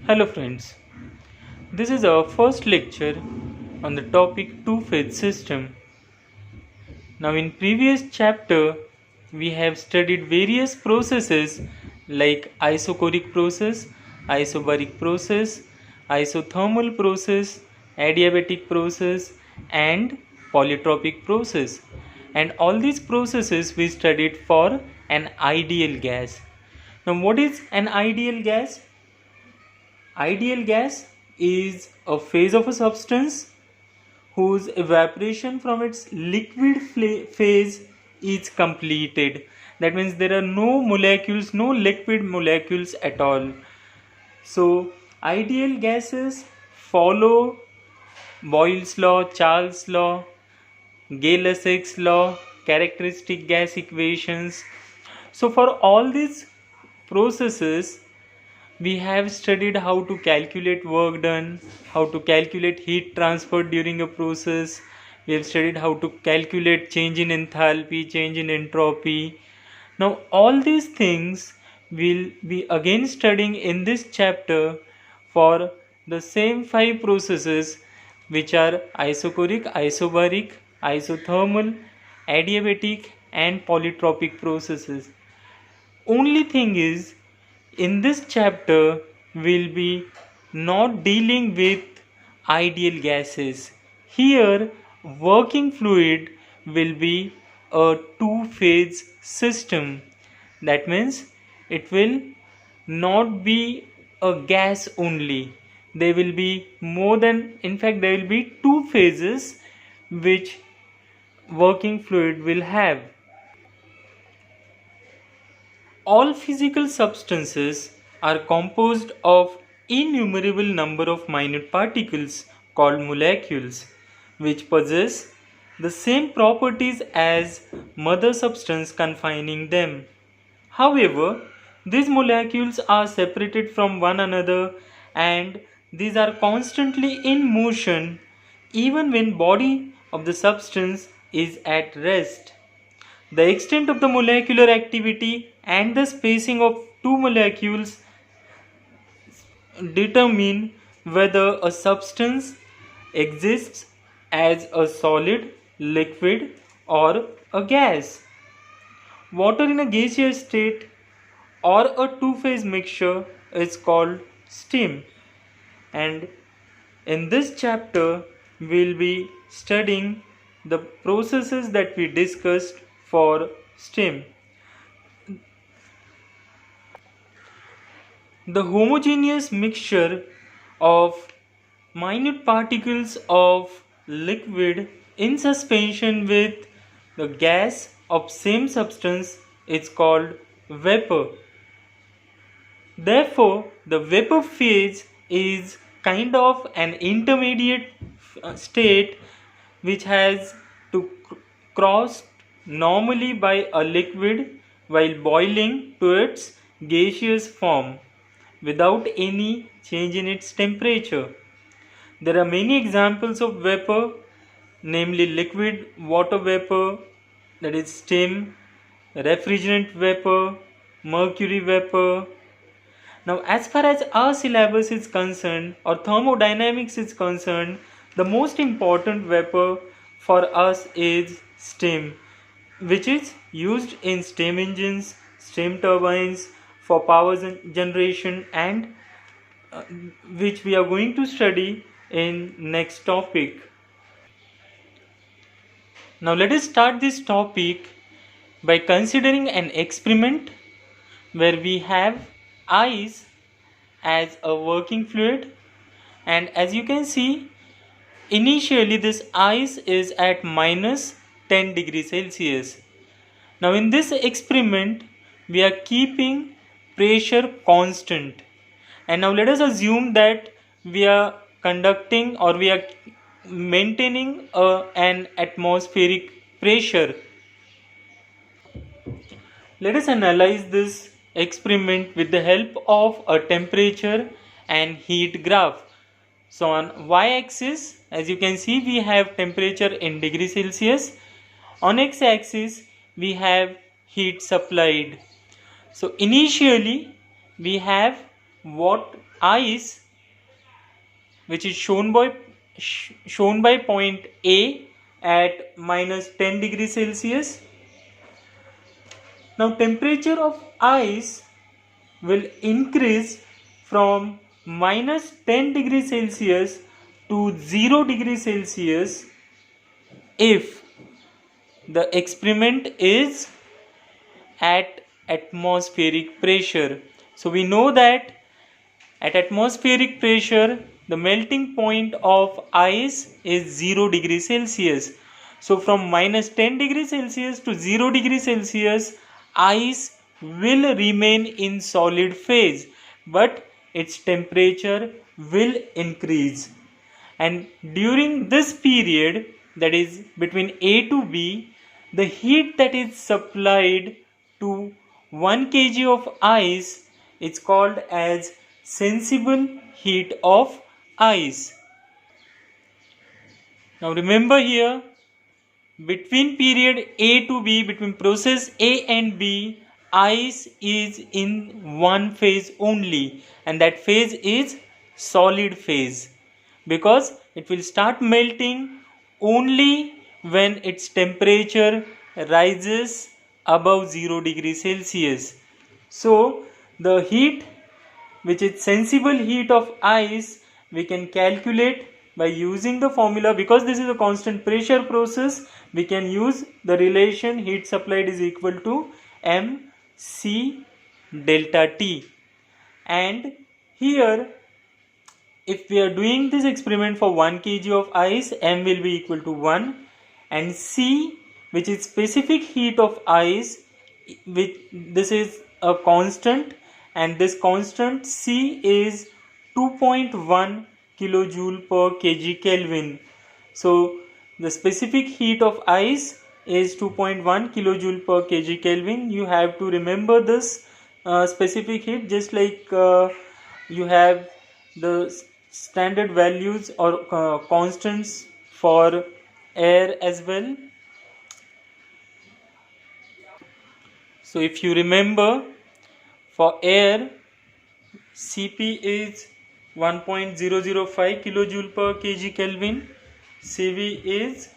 Hello friends, this is our first lecture on the topic two-phase system. Now in previous chapter we have studied various processes like isochoric process, isobaric process, isothermal process, adiabatic process and polytropic process. And all these processes we studied for an ideal gas. Now what is an ideal gas? Ideal gas is a phase of a substance whose evaporation from its liquid phase is completed. That means there are no molecules, no liquid molecules at all. So, ideal gases follow Boyle's law, Charles' law, Gay-Lussac's law, characteristic gas equations. So, for all these processes, we have studied how to calculate work done, how to calculate heat transferred during a process. We have studied how to calculate change in enthalpy, change in entropy. Now, all these things we'll be again studying in this chapter for the same five processes, which are isochoric, isobaric, isothermal, adiabatic, and polytropic processes. Only thing is, in this chapter we'll be not dealing with ideal gases. Here working fluid will be a two-phase system. That means it will not be a gas only. There will be more than, in fact there will be two phases which working fluid will have. All physical substances are composed of innumerable number of minute particles called molecules, which possess the same properties as mother substance confining them. However, these molecules are separated from one another and these are constantly in motion even when body of the substance is at rest. The extent of the molecular activity and the spacing of two molecules determine whether a substance exists as a solid, liquid, or a gas. Water in a gaseous state or a two-phase mixture is called steam. And in this chapter, we'll be studying the processes that we discussed for steam. The homogeneous mixture of minute particles of liquid in suspension with the gas of same substance is called vapor. Therefore, the vapor phase is kind of an intermediate state which has to cross normally by a liquid while boiling to its gaseous form without any change in its temperature. There are many examples of vapor, namely liquid water vapor, that is steam, refrigerant vapor, mercury vapor. Now, as far as our syllabus is concerned or thermodynamics is concerned, the most important vapor for us is steam, which is used in steam engines, steam turbines, for power generation, and which we are going to study in next topic. Now let us start this topic by considering an experiment where we have ice as a working fluid, and as you can see, initially this ice is at minus 10 degrees Celsius. Now in this experiment we are keeping pressure constant, and now let us assume that we are conducting or we are maintaining an atmospheric pressure. Let us analyze this experiment with the help of a temperature and heat graph. So on y-axis, as you can see, we have temperature in degrees Celsius. On x-axis we have heat supplied. So initially we have what ice, which is shown by point A at minus 10 degrees Celsius. Now temperature of ice will increase from minus 10 degrees Celsius to 0 degrees Celsius if the experiment is at atmospheric pressure. So we know that at atmospheric pressure the melting point of ice is 0 degrees Celsius. So from minus 10 degrees Celsius to 0 degrees Celsius, ice will remain in solid phase, but its temperature will increase. And during this period, that is between A to B, the heat that is supplied to 1 kg of ice is called as sensible heat of ice. Now remember here, between period A to B, between process A and B, ice is in one phase only, and that phase is solid phase, because it will start melting only when its temperature rises above 0 degrees Celsius. So the heat, which is sensible heat of ice, we can calculate by using the formula. Because this is a constant pressure process, we can use the relation heat supplied is equal to mc delta T. And here, if we are doing this experiment for 1 kg of ice, m will be equal to 1, and C, which is specific heat of ice, this is a constant, and this constant C is 2.1 kilojoule per kg Kelvin. So the specific heat of ice is 2.1 kilojoule per kg Kelvin. You have to remember this specific heat, just like you have the standard values or constants for air as well. So if you remember, for air, Cp is 1.005 kilojoule per kg Kelvin, Cv is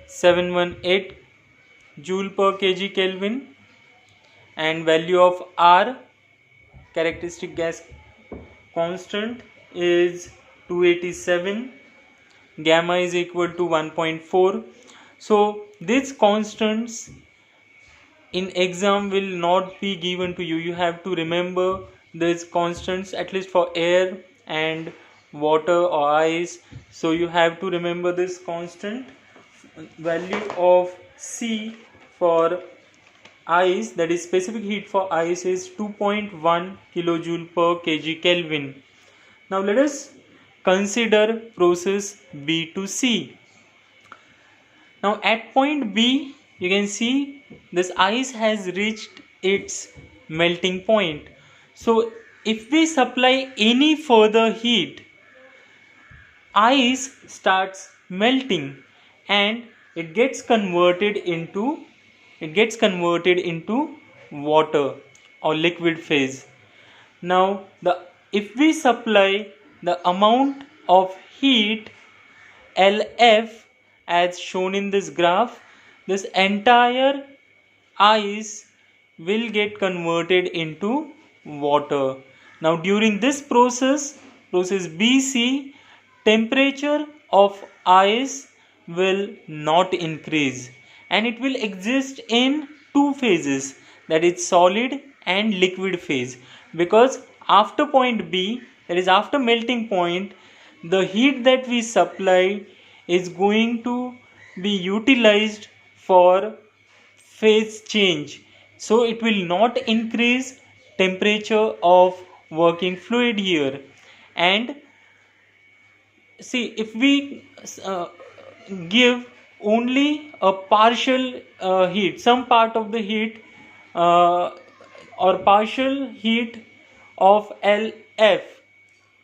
718 joule per kg Kelvin, and value of R, characteristic gas constant, is 287, gamma is equal to 1.4. So these constants in exam will not be given to you. You have to remember these constants, at least for air and water or ice. So you have to remember this constant. Value of C for ice, that is specific heat for ice, is 2.1 kilojoule per kg Kelvin. Now let us consider process B to C. Now at point B, you can see this ice has reached its melting point. So if we supply any further heat, ice starts melting and it gets converted into water or liquid phase. Now if we supply the amount of heat LF as shown in this graph, this entire ice will get converted into water. Now during this process BC, temperature of ice will not increase, and it will exist in two phases, that is solid and liquid phase, because after point B, that is after melting point, the heat that we supply is going to be utilized for phase change. So it will not increase temperature of working fluid here. And see, if we give only a partial heat, some part of the heat or partial heat of LF,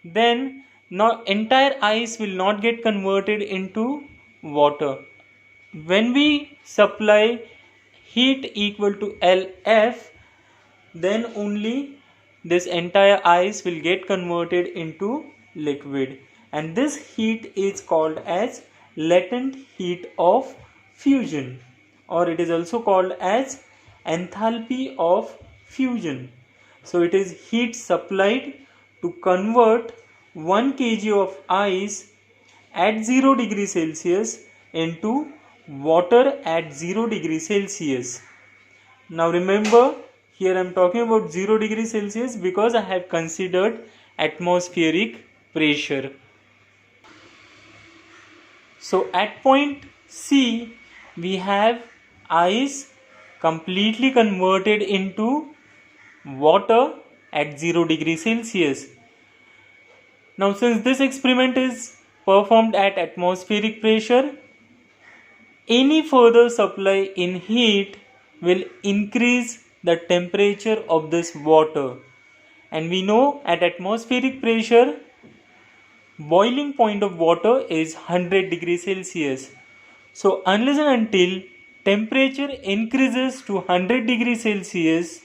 then now entire ice will not get converted into water. When we supply heat equal to LF, then only this entire ice will get converted into liquid, and this heat is called as latent heat of fusion, or it is also called as enthalpy of fusion. So it is heat supplied to convert 1 kg of ice at 0 degree Celsius into water at 0 degree Celsius. Now remember, here I am talking about 0 degree Celsius because I have considered atmospheric pressure. So at point C, we have ice completely converted into water at 0 degree Celsius. Now since this experiment is performed at atmospheric pressure, any further supply in heat will increase the temperature of this water, and we know at atmospheric pressure boiling point of water is 100 degrees Celsius. So unless and until temperature increases to 100 degrees Celsius,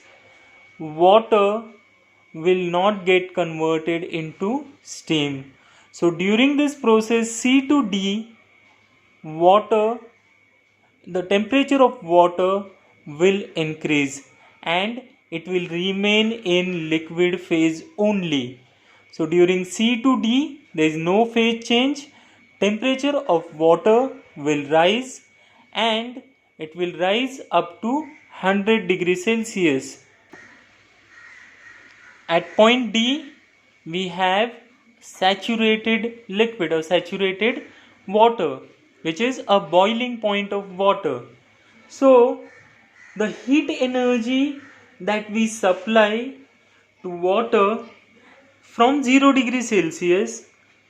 water will not get converted into steam. So during this process C to D, the temperature of water will increase and it will remain in liquid phase only. So during C to D, there is no phase change. Temperature of water will rise and it will rise up to 100 degrees Celsius. At point D, we have saturated liquid or saturated water, which is a boiling point of water. So the heat energy that we supply to water from 0 degree Celsius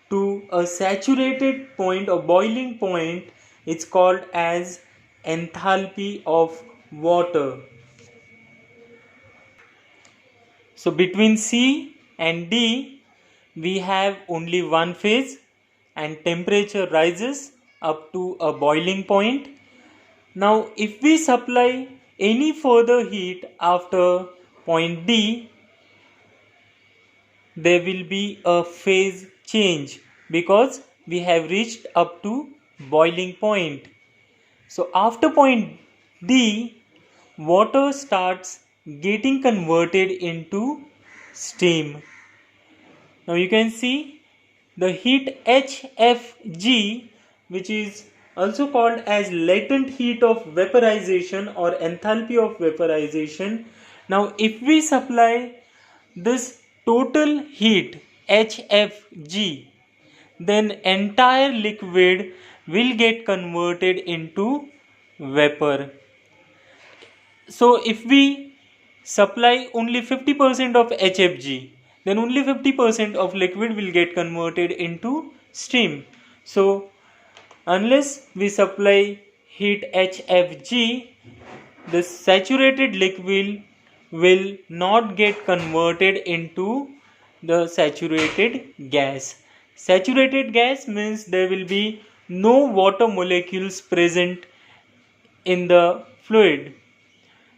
to a saturated point or boiling point is called as enthalpy of water. So between C and D, we have only one phase and temperature rises up to a boiling point. Now if we supply any further heat after point D, there will be a phase change because we have reached up to boiling point. So after point D, water starts getting converted into steam. Now you can see the heat HFG, which is also called as latent heat of vaporization or enthalpy of vaporization. Now if we supply this total heat HFG, then entire liquid will get converted into vapor. So if we supply only 50% of HFG, then only 50% of liquid will get converted into steam. So unless we supply heat HFG, the saturated liquid will not get converted into the saturated gas. Saturated gas means there will be no water molecules present in the fluid.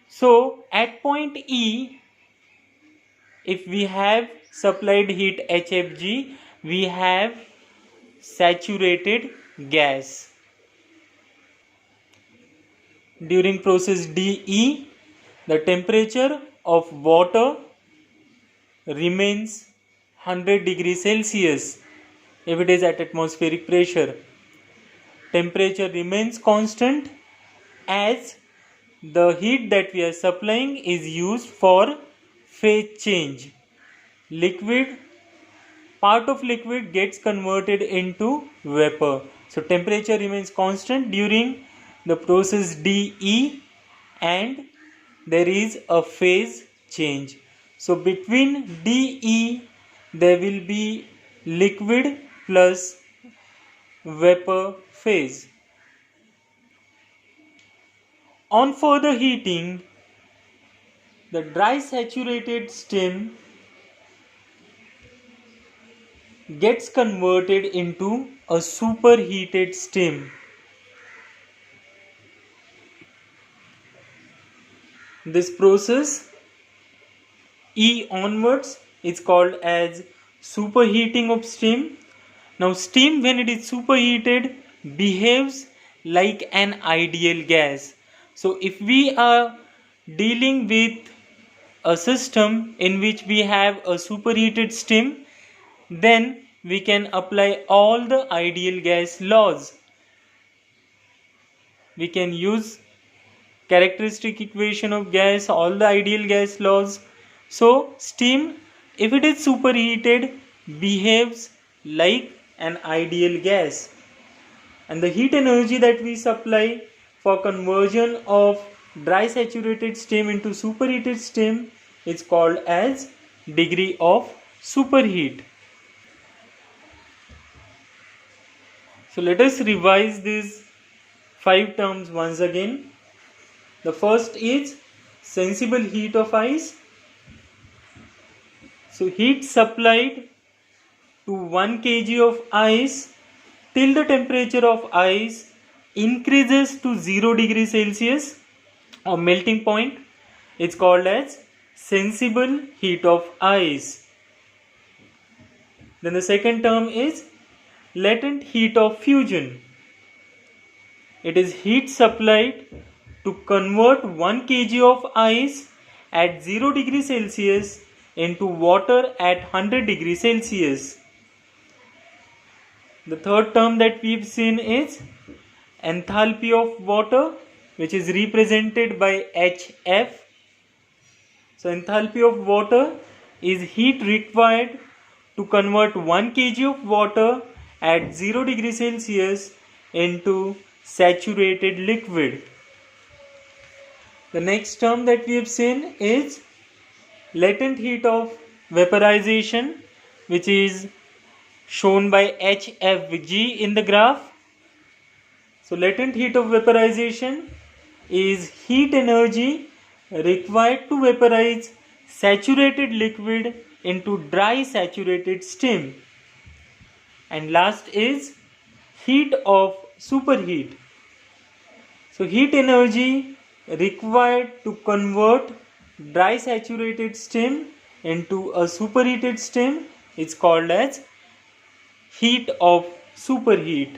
So at point E, if we have supplied heat HFG, we have saturated gas. During process DE, the temperature of water remains 100 degrees Celsius if it is at atmospheric pressure. Temperature remains constant as the heat that we are supplying is used for phase change. Part of liquid gets converted into vapor. So temperature remains constant during the process DE and there is a phase change. So between DE there will be liquid plus vapor phase. On further heating, the dry saturated steam gets converted into a superheated steam. This process E onwards is called as superheating of steam. Now steam, when it is superheated, behaves like an ideal gas. So if we are dealing with a system in which we have a superheated steam, then we can apply all the ideal gas laws. We can use characteristic equation of gas, all the ideal gas laws. So steam, if it is superheated, behaves like an ideal gas, and the heat energy that we supply for conversion of dry saturated steam into superheated steam is called as degree of superheat. So let us revise these 5 terms once again. The first is sensible heat of ice. So heat supplied to 1 kg of ice till the temperature of ice increases to 0 degrees Celsius or melting point, it's called as sensible heat of ice. Then the second term is latent heat of fusion. It is heat supplied to convert 1 kg of ice at 0 degrees Celsius into water at 100 degrees Celsius. The third term that we've seen is enthalpy of water, which is represented by HF. So enthalpy of water is heat required to convert 1 kg of water at 0 degrees Celsius into saturated liquid. The next term that we have seen is latent heat of vaporization, which is shown by HFG in the graph. So latent heat of vaporization is heat energy required to vaporize saturated liquid into dry saturated steam. And last is heat of superheat. So heat energy required to convert dry saturated steam into a superheated steam is called as heat of superheat.